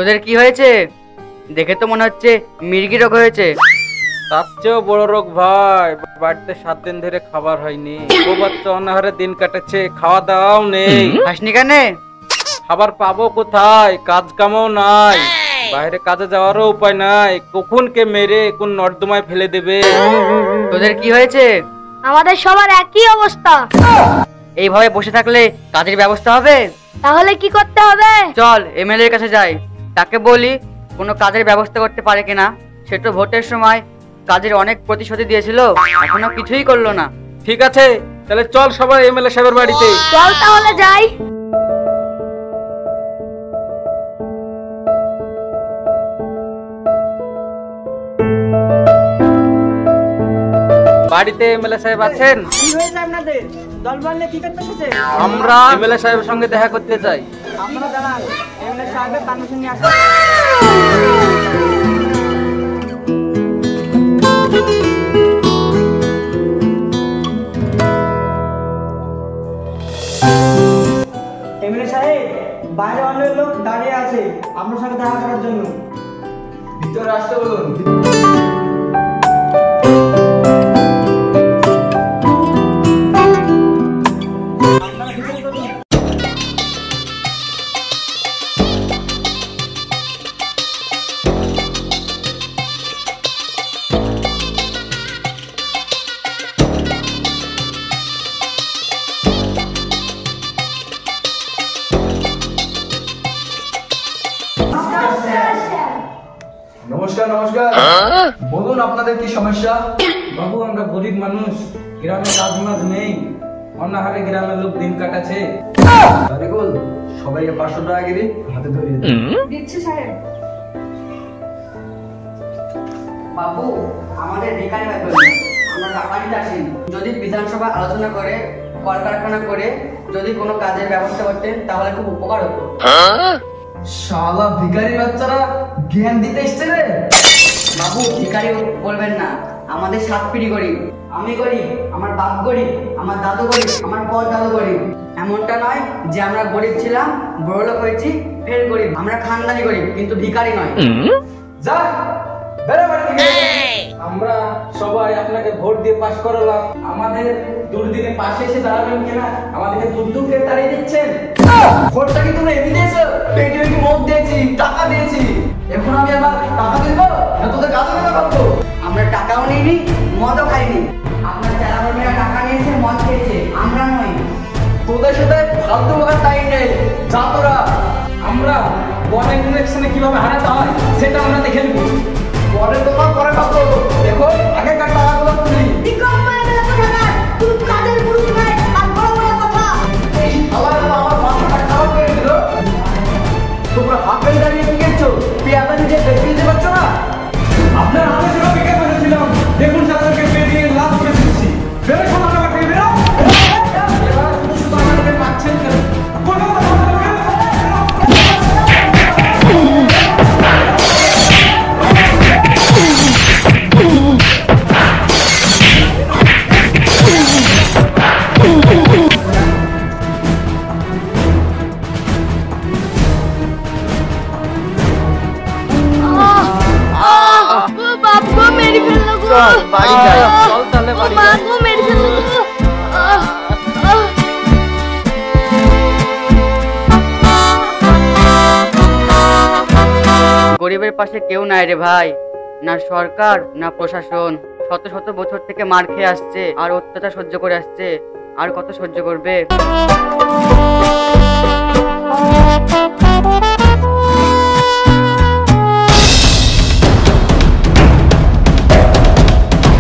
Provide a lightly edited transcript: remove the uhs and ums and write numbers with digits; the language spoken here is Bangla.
তোদের কি হয়েছে? দেখে তো মনে হচ্ছে মির্গি রোগ হয়েছে। তার চেয়েও বড় রোগ ভাই, বাড়িতে 7 দিন ধরে খাবার হয়নি, ও বাচ্চা অনাহারে দিন কাটাচ্ছে, খাওয়া দাওয়াও নেই। খাসনি কেন? খাবার পাবো কোথায়? কাজ কামও নাই, বাইরে কাজে যাওয়ারও উপায় নাই, কখন কে মেরে কোন নর্দমায় ফেলে দেবে। তোদের কি হয়েছে? আমাদের সবার একই অবস্থা। এইভাবে বসে থাকলে কাজের ব্যবস্থা হবে? তাহলে কি করতে হবে? চল এমএলএ এর কাছে যাই, তাকে বলি কোনো কাজের ব্যবস্থা করতে পারে কিনা। সে তো ভোটের সময় কাজের অনেক প্রতিশ্রুতি দিয়েছিল, এখনো কিছুই করলো না। ঠিক আছে, তাহলে চল সবাই এমএলএ সাহেবের বাড়িতে। চল তাহলে যাই। বাড়িতে এমএলএ সাহেব আছেন? কি হয়েছে আপনাদের? দল বানলে কি করতে এসেছে? আমরা এমএলএ সাহেবের সঙ্গে দেখা করতে চাই। আপনারা দাঁড়ান, এমএলএ সাহেবের পারমিশন নিয়ে আসুন। এমএলএ সাহেব, বাইরে অনেক লোক দাঁড়িয়ে আছে আপনার সঙ্গে দেখা করার জন্য। ভিতরে আসতে বলুন। নমস্কার নমস্কার, বলুন আপনাদের কি সমস্যা? বাবু, আমরা গরিব মানুষ, গ্রামে কাজ মাজ নেই, অনাহারে গ্রামের লোক দিন কাটাচ্ছে। দেখুন, সবাইকে 500 টাকা করে হাতে ধরিয়ে দিচ্ছি সাহেব। বাবু, আমাদের বেকার ব্যাপার, আমরা টাকাটি আসি। যদি বিধানসভা আলোচনা করে, কলকারখানা করে যদি কোনো কাজের ব্যবস্থা করতেন তাহলে খুব উপকার হতো। শালা ভিখারি বাচ্চারা জ্ঞান দিতে এসছে রে। বাবু, ভিখারি বলবেন না, আমাদের 7 পিঁড়ি গরিব। আমি গরিব, আমার বাপ গরিব, আমার দাদু গরিব, আমার পর দাদু গরিব। এমনটা নয় যে আমরা গরিব ছিলাম, বড়লোক হয়েছি, ফের গরিব। আমরা খানদানি গরিব, কিন্তু ভিখারি নয়। যা বেরো বাড়ি থেকে। আমরা সবাই আপনাকে ভোট দিয়ে পাশ করালাম, আমাদের দুর্দিনে পাশে এসে দাঁড়াবেন কিনা, আমাদেরকে দূর দূর করে তাড়িয়ে দিচ্ছেন। ভোটটা কি তুমি এমনি দিয়েছো? পেটে পেটে মদ দিয়েছি, টাকা দিয়েছি, এখন আমি আবার টাকা দিব না? তোদের কাজে কেন করবো? আমরা টাকাও নিইনি, মদও খাইনি। আপনার যারা কর্মীরা টাকা নিয়েছে, মদ খেয়েছে, আমরা নই। তোদের সাথে ফালতু বকার টাইম নেই, যা তোরা। আমরা পরের ইলেকশনে কিভাবে হারাতে হয় সেটা আমরা দেখে নেব। পরে তোমার পরে পাবো, দেখো আগেকার টাকাগুলো তুলি। এই শালারা আমার মাথাটা খারাপ করে দিল। তোমরা হাফেল দাঁড়িয়ে কি করছো? পেয়াদা নিজে বেরিয়ে দিতে পারছো না? আপনার হাতে ছিল বিক্রি করেছিলাম, দেখুন তাদেরকে বেরিয়ে লাভ করে দিচ্ছি। বেরো সব আমার থেকে বেরো। এবার শুধু শুধু আমাদেরকে পাচ্ছেন কেন? কোনো কথা বলবেন না। বাবু মেরে ফেললো গো। চল বাড়ি যাই, চল তাহলে বাড়ি যাই। বাবু মেরে ফেললো গো। গরিবের পাশে কেউ নাই রে ভাই, না সরকার না প্রশাসন। শত শত বছর থেকে মার খেয়ে আসছে আর অত্যাচার সহ্য করে আসছে, আর কত সহ্য করবে?